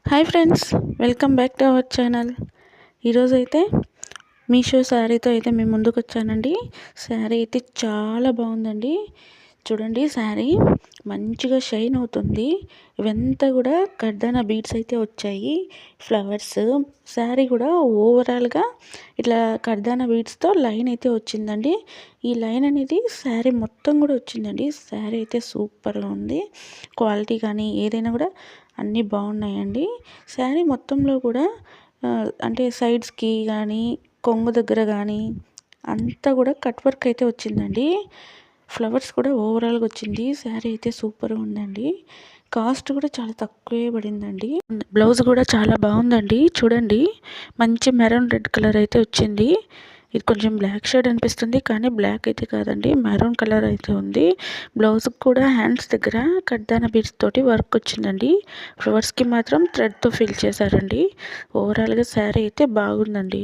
Hi friends, welcome back to our channel. ఈరోజైతే మీషో శారీతో అయితే మేము ముందుకు వచ్చానండి. శారీ అయితే చాలా బాగుందండి. చూడండి, శారీ మంచిగా షైన్ అవుతుంది. ఇవంతా కూడా కర్దానా బీడ్స్ అయితే వచ్చాయి, ఫ్లవర్స్. శారీ కూడా ఓవరాల్గా ఇట్లా కర్దానా బీడ్స్తో లైన్ అయితే వచ్చిందండి. ఈ లైన్ అనేది శారీ మొత్తం కూడా వచ్చిందండి. శారీ అయితే సూపర్గా ఉంది. క్వాలిటీ కానీ ఏదైనా కూడా అన్నీ బాగున్నాయండి. శారీ మొత్తంలో కూడా అంటే సైడ్స్కి కానీ కొంగు దగ్గర కానీ అంతా కూడా కట్ వర్క్ అయితే వచ్చిందండి. ఫ్లవర్స్ కూడా ఓవరాల్గా వచ్చింది. శారీ అయితే సూపర్గా ఉందండి. కాస్ట్ కూడా చాలా తక్కువే పడిందండి. బ్లౌజ్ కూడా చాలా బాగుందండి. చూడండి, మంచి మెరూన్ రెడ్ కలర్ అయితే వచ్చింది. ఇది కొంచెం బ్లాక్ షేడ్ అనిపిస్తుంది, కానీ బ్లాక్ అయితే కాదండి, మెరూన్ కలర్ అయితే ఉంది. బ్లౌజ్కి కూడా హ్యాండ్స్ దగ్గర కర్దానా బీడ్స్ తోటి వర్క్ వచ్చిందండి. ఫ్లవర్స్కి మాత్రం థ్రెడ్తో ఫిల్ చేశారండి. ఓవరాల్గా శారీ అయితే బాగుందండి.